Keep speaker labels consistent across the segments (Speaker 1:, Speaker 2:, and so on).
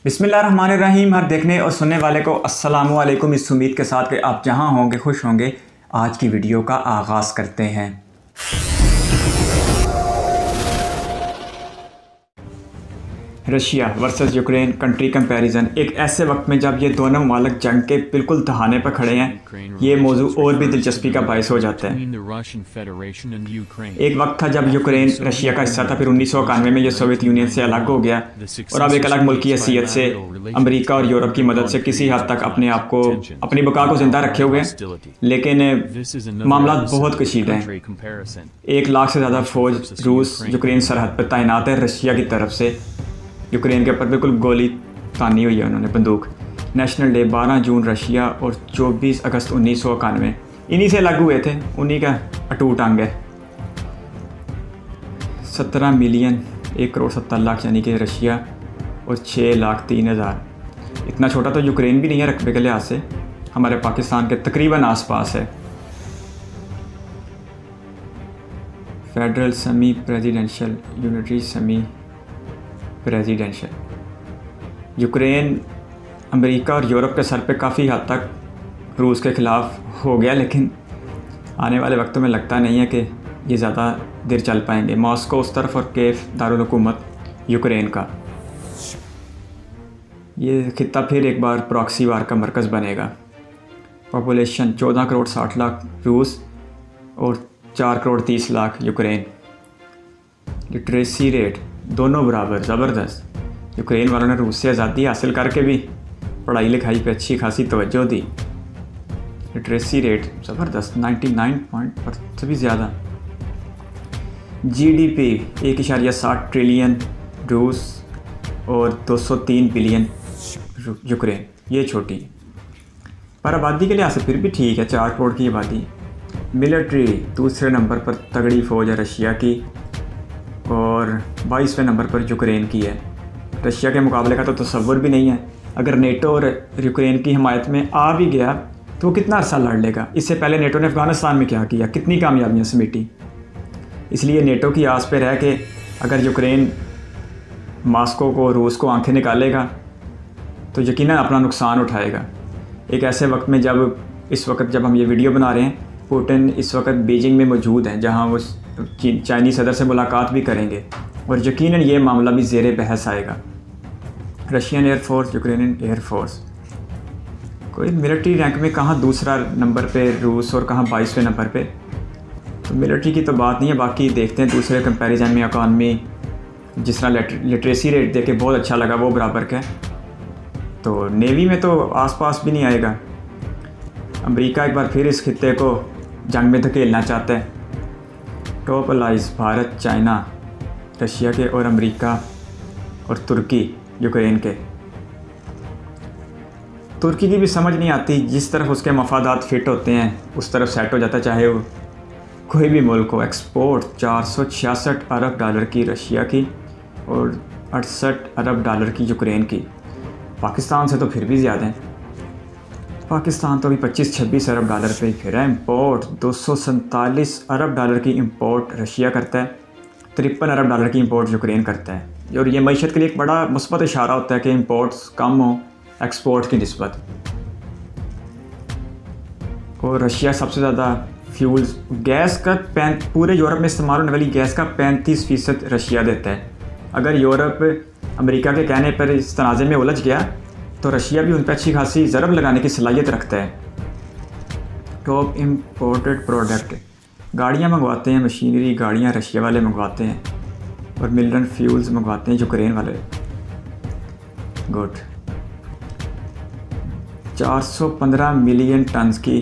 Speaker 1: बिस्मिल्लाहिर्रहमानिर्रहीम। हर देखने और सुनने वाले को अस्सलामु अलैकुम। इस उम्मीद के साथ कि आप जहां होंगे खुश होंगे, आज की वीडियो का आगाज़ करते हैं। Russia versus Ukraine country comparison. एक ऐसे वक्त में जब ये दोनों ममालिक जंग के बिल्कुल दहाने पर खड़े हैं, ये मौजू और भी दिलचस्पी का बायस हो जाता है। एक वक्त था जब यूक्रेन रशिया का हिस्सा था, फिर 1991 में ये सोवियत यूनियन से अलग हो गया और अब एक अलग मुल्क की हैसियत से अमेरिका और यूरोप की मदद से किसी हद तक अपने आप को, अपनी बका को जिंदा रखे हुए हैं। लेकिन मामला बहुत कशीदा हैं। 1 लाख से ज़्यादा फौज रूस यूक्रेन सरहद पर तैनात है। रशिया की तरफ से यूक्रेन के ऊपर बिल्कुल गोली तानी हुई है उन्होंने, बंदूक। नेशनल डे 12 जून रशिया और 24 अगस्त 1991 इन्हीं से लागू हुए थे, उन्हीं का अटूट अंग है। 17 मिलियन 1 करोड़ 70 लाख यानी कि रशिया और 6 लाख 3 हज़ार। इतना छोटा तो यूक्रेन भी नहीं है रकबे के लिहाज से, हमारे पाकिस्तान के तकरीबन आसपास है। Federal semi presidential, unitary semi presidential. Ukraine America और यूरोप के सर पे काफ़ी हद तक रूस के ख़िलाफ़ हो गया, लेकिन आने वाले वक्तों में लगता नहीं है कि ये ज़्यादा देर चल पाएंगे। मॉस्को उस तरफ और केफ दारुल हुकूमत यूक्रेन का। ये खित्ता फिर एक बार प्रॉक्सी वार का मरकज़ बनेगा। पॉपुलेशन 14 करोड़ 60 लाख रूस और 4 crore 30 lakh Ukraine. Literacy rate दोनों बराबर, ज़बरदस्त। यूक्रेन वालों ने रूस से आज़ादी हासिल करके भी पढ़ाई लिखाई पे अच्छी खासी तवज्जो दी। लिटरेसी रेट ज़बरदस्त, 99 पॉइंट पर से भी ज़्यादा। जीडीपी 1.60 ट्रिलियन रूस और 203 बिलियन यूक्रेन। ये छोटी पर आबादी के लिहाज से फिर भी ठीक है, 4 करोड़ की आबादी। मिलिट्री दूसरे नंबर पर तगड़ी फ़ौज है रशिया की और 22वें नंबर पर यूक्रेन की है। रशिया के मुकाबले का तो तसव्वुर भी नहीं है। अगर नेटो और यूक्रेन की हिमायत में आ भी गया तो वो कितना अर्सा लड़ लेगा। इससे पहले नेटो ने अफ़गानिस्तान में क्या किया, कितनी कामयाबियाँ समेटी। इसलिए नेटो की आस पे रह के अगर यूक्रेन मॉस्को को, रूस को आंखें निकालेगा तो यकीनन अपना नुकसान उठाएगा। एक ऐसे वक्त में इस वक्त जब हम ये वीडियो बना रहे हैं, पुतिन इस वक्त बीजिंग में मौजूद हैं, जहाँ वो चाइनीज़ सदर से मुलाकात भी करेंगे और यकीनन ये मामला भी ज़ेरे बहस आएगा। रशियन एयरफोर्स, यूक्रेनियन एयरफोर्स, कोई मिलिट्री रैंक में कहाँ दूसरा नंबर पे रूस और कहाँ 22वें नंबर पे। तो मिलिट्री की तो बात नहीं है, बाकी देखते हैं दूसरे कंपैरिजन में। इकॉनमी जिस तरह लिटरेसी रेट देख के बहुत अच्छा लगा, वो बराबर का है। तो नेवी में तो आसपास भी नहीं आएगा। अमेरिका एक बार फिर इस खित्ते को जंग में धकेलना चाहता है। Top allies Bharat, China, Russia के और अमेरिका और तुर्की यूक्रेन के। तुर्की की भी समझ नहीं आती, जिस तरफ उसके मफादात फिट होते हैं उस तरफ सेट हो जाता है, चाहे वो कोई भी मुल्क हो। एक्सपोर्ट 466 अरब डॉलर की रशिया की और 68 अरब डॉलर की यूक्रेन की। पाकिस्तान से तो फिर भी ज़्यादा है। पाकिस्तान तो अभी 25-26 अरब डॉलर पे ही फिर है। इम्पोर्ट 247 अरब डॉलर की इंपोर्ट रशिया करता है, 53 अरब डॉलर की इंपोर्ट यूक्रेन करता है। और ये मईशत के लिए एक बड़ा मुस्बत इशारा होता है कि इंपोर्ट्स कम हो एक्सपोर्ट की निस्बत। और रशिया सबसे ज़्यादा फ्यूल्स, गैस का पूरे यूरोप में इस्तेमाल होने वाली गैस का 35% रशिया देता है। अगर यूरोप अमेरिका के कहने पर इस तनाज़े में उलझ गया तो रशिया भी उन पर अच्छी खासी ज़रब लगाने की सलाहियत रखता है। टॉप इम्पोर्टेड प्रोडक्ट, गाड़ियाँ मंगवाते हैं, मशीनरी गाड़ियाँ रशिया वाले मंगवाते हैं और मिनरल फ्यूल्स मंगवाते हैं यूक्रेन वाले। गुड। 415 मिलियन टन की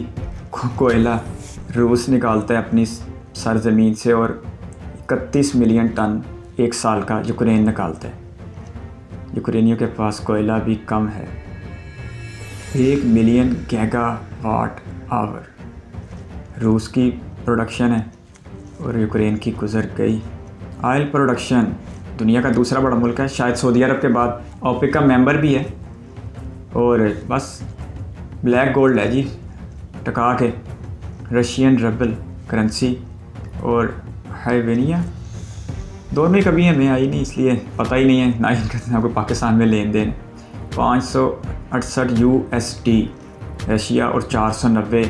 Speaker 1: कोयला रूस निकालता है अपनी सरजमीन से और 31 मिलियन टन एक साल का यूक्रेन निकालता है। यूक्रेनियों के पास कोयला भी कम है। 1 मिलियन गीगावाट आवर रूस की प्रोडक्शन है और यूक्रेन की गुजर गई। ऑयल प्रोडक्शन दुनिया का दूसरा बड़ा मुल्क है, शायद सऊदी अरब के बाद। ओपेक का मेंबर भी है। और बस ब्लैक गोल्ड है जी टका के, रशियन रबल करेंसी और हाइवेनिया दोनों ही कभी हमें आई नहीं, इसलिए पता ही नहीं है, ना ही इनका कोई पाकिस्तान में लेन देन। 568 USD रशिया और 490,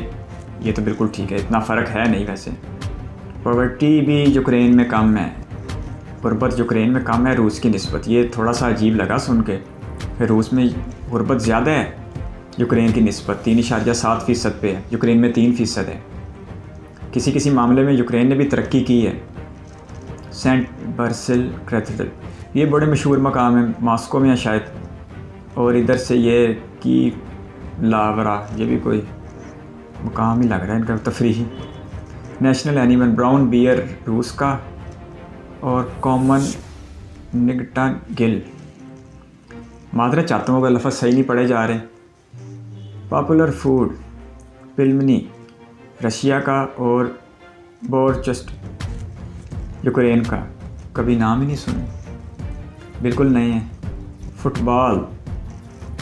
Speaker 1: ये तो बिल्कुल ठीक है, इतना फ़र्क है नहीं वैसे। पॉवर्टी भी यूक्रेन में कम है, गुर्बत यूक्रेन में कम है रूस की निस्बत, ये थोड़ा सा अजीब लगा सुन के। फिर रूस में गुर्बत ज़्यादा है यूक्रेन की निस्बत, 3.7% पे है, यूक्रेन में 3% है। किसी किसी मामले में यूक्रेन ने भी तरक्की की है। सेंट बर्सिल कैथेड्रल, ये बड़े मशहूर मकाम है, मॉस्को में है शायद। और इधर से ये की लावरा, ये भी कोई मकाम ही लग रहा है इनका, तफरीही। नेशनल एनिमल ब्राउन बियर रूस का, और कॉमन निगटन गिल, मादरे चाहता हूँ अगर लफ्ज़ सही नहीं पढ़े जा रहे। पॉपुलर फूड पिलमनी रशिया का, और बोरचस्ट यूक्रेन का, कभी नाम ही नहीं सुने, बिल्कुल नए हैं।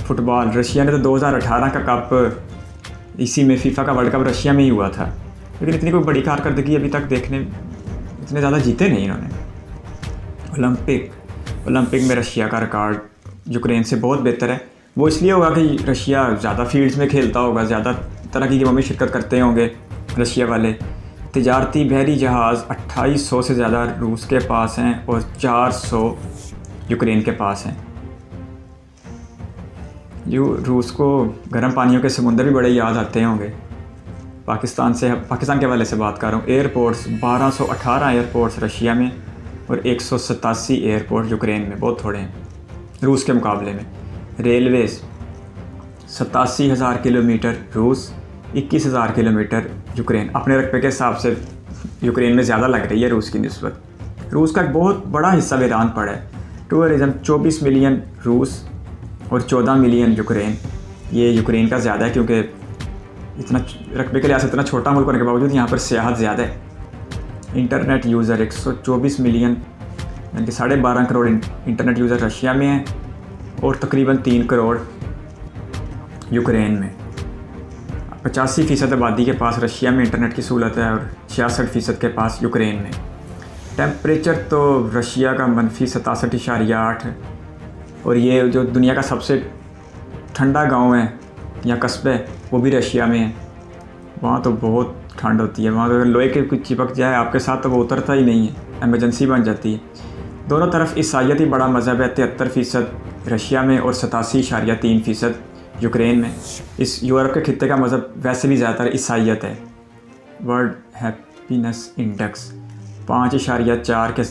Speaker 1: फुटबॉल रशिया ने तो 2018 का कप, इसी में फीफा का वर्ल्ड कप रशिया में ही हुआ था, लेकिन इतनी कोई बड़ी कारकर्दगी अभी तक देखने, इतने ज़्यादा जीते नहीं इन्होंने। ओलंपिक में रशिया का रिकॉर्ड यूक्रेन से बहुत बेहतर है। वो इसलिए होगा कि रशिया ज़्यादा फील्ड्स में खेलता होगा, ज़्यादा तरह की गेमों में शिरकत करते होंगे रशिया वाले। तिजारती बहरी जहाज़ 2800 से ज़्यादा रूस के पास हैं और 400 यूक्रेन के पास हैं। रूस को गर्म पानियों के समुंदर भी बड़े याद आते होंगे। पाकिस्तान के हवाले से बात कर रहा हूँ। एयरपोर्ट्स 1218 एयरपोर्ट्स रशिया में और 187 एयरपोर्ट यूक्रेन में, बहुत थोड़े हैं रूस के मुकाबले में। रेलवेज़ 87,000 किलोमीटर रूस, 21,000 किलोमीटर यूक्रेन। अपने रकबे के हिसाब से यूक्रेन में ज़्यादा लग रही है रूस की निस्बत। रूस का एक बहुत बड़ा हिस्सा ईरान पड़ा है। टूरिज़म 24 मिलियन रूस और 14 मिलियन यूक्रेन। ये यूक्रेन का ज़्यादा है क्योंकि इतना रकबे के लिहाज से इतना छोटा मुल्क होने के बावजूद यहाँ पर सियाहत ज़्यादा है। इंटरनेट यूज़र 124 मिलियन, यानी कि 12.5 करोड़ इंटरनेट यूज़र रशिया में हैं और तकरीबन 3 करोड़ यूक्रेन में। 85% आबादी के पास रशिया में इंटरनेट की सहूलत है और 66% के पास यूक्रेन में। टेम्परेचर तो रशिया का -67.8 है, और ये जो दुनिया का सबसे ठंडा गांव है या कस्बा है वो भी रशिया में है। वहाँ तो बहुत ठंड होती है, वहाँ अगर लोहे के कुछ चिपक जाए आपके साथ तो वो उतरता ही नहीं है, एमरजेंसी बन जाती है। दोनों तरफ ईसाईयत ही बड़ा मज़हब है, 73% रशिया में और 87.3% यूक्रेन में। इस यूरोप के खित्ते का मज़हब वैसे भी ज़्यादातर ईसाईयत है। वर्ल्ड हैप्पीनेस इंडेक्स 5.4 के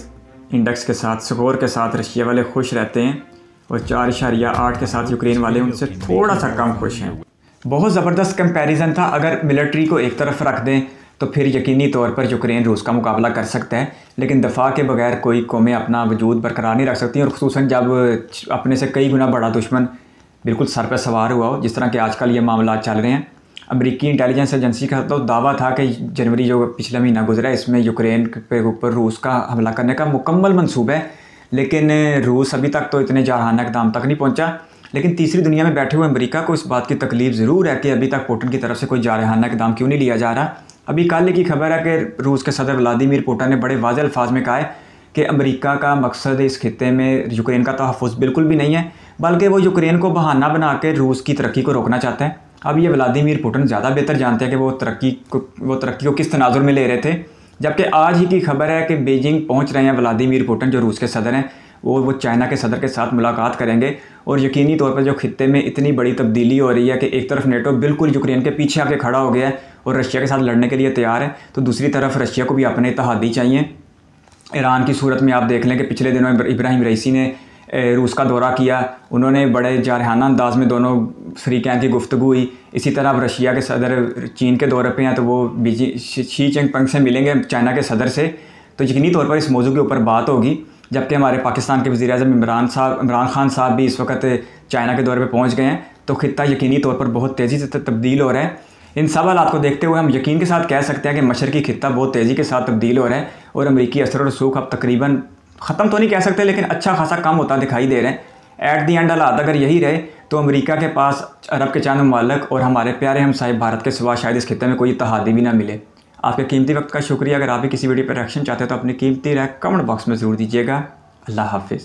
Speaker 1: इंडेक्स के साथ, स्कोर के साथ रशिया वाले खुश रहते हैं और 4.8 के साथ यूक्रेन वाले उनसे थोड़ा सा कम खुश हैं। बहुत ज़बरदस्त कंपैरिजन था। अगर मिलिट्री को एक तरफ रख दें तो फिर यकीनी तौर पर यूक्रेन रूस का मुकाबला कर सकता है, लेकिन दफ़ा के बगैर कोई कौमें अपना वजूद बरकरार नहीं रख सकती, और ख़ुसूसन जब अपने से कई गुना बड़ा दुश्मन बिल्कुल सर पर सवार हुआ हो, जिस तरह के आजकल ये मामला चल रहे हैं। अमेरिकी इंटेलिजेंस एजेंसी का तो दावा था कि जनवरी जो पिछला महीना गुजरा है इसमें यूक्रेन के ऊपर रूस का हमला करने का मुकम्मल मंसूबा है, लेकिन रूस अभी तक तो इतने जारहाना इक़दाम तक नहीं पहुंचा। लेकिन तीसरी दुनिया में बैठे हुए अमेरिका को इस बात की तकलीफ ज़रूर है कि अभी तक पुतिन की तरफ से कोई जारहाना इक़दाम क्यों नहीं लिया जा रहा। अभी कल की खबर है कि रूस के सदर व्लादिमीर पुतिन ने बड़े वाज़ेह अल्फाज में कहा है कि अमेरिका का मकसद इस खित्ते में यूक्रेन का तहफ़्फ़ुज़ बिल्कुल भी नहीं है, बल्कि वो यूक्रेन को बहाना बना के रूस की तरक्की को रोकना चाहते हैं। अब ये व्लादिमीर पुतिन ज़्यादा बेहतर जानते हैं कि वो तरक्की को किस तनाजुर में ले रहे थे। जबकि आज ही की खबर है कि बीजिंग पहुंच रहे हैं व्लादिमीर पुतिन, जो रूस के सदर हैं, वो चाइना के सदर के साथ मुलाकात करेंगे। और यकीनी तौर पर जो खित्ते में इतनी बड़ी तब्दीली हो रही है कि एक तरफ नेटो बिल्कुल यूक्रेन के पीछे आके खड़ा हो गया है और रशिया के साथ लड़ने के लिए तैयार है, तो दूसरी तरफ रशिया को भी अपने इत्तेहादी चाहिए। ईरान की सूरत में आप देख लें कि पिछले दिनों इब्राहिम रईसी ने रूस का दौरा किया, उन्होंने बड़े जारहाना अंदाज में दोनों शरीकैन की गुफ्तगू हुई। इसी तरह अब रशिया के सदर चीन के दौरे पे हैं, तो वो शी जिनपिंग से मिलेंगे चाइना के सदर से, तो यकीनी तौर पर इस मौजू के ऊपर बात होगी। जबकि हमारे पाकिस्तान के वज़ीर-ए-आज़म इमरान खान साहब भी इस वक्त चाइना के दौरे पे पहुंच गए हैं, तो खित्ता यकीनी तौर पर बहुत तेज़ी से तब्दील हो रहा है। इन सब हालात को देखते हुए हम यकीन के साथ कह सकते हैं कि मशरक़ी खित्ता बहुत तेज़ी के साथ तब्दील हो रहा है और अमरीकी असर और रसूख अब तकरीबन ख़त्म तो नहीं कह सकते, लेकिन अच्छा खासा कम होता दिखाई दे रहे हैं। एट दी एंड हालात अगर यही रहे तो अमेरिका के पास अरब के चंद ममालिक और हमारे प्यारे हमसाए भारत के सिवा शायद इस खित्ते में कोई इत्तेहादी भी ना मिले। आपके कीमती वक्त का शुक्रिया। अगर आप भी किसी वीडियो पर रिएक्शन चाहते हैं तो अपनी कीमती राय कमेंट बॉक्स में ज़रूर दीजिएगा। अल्लाह हाफिज़।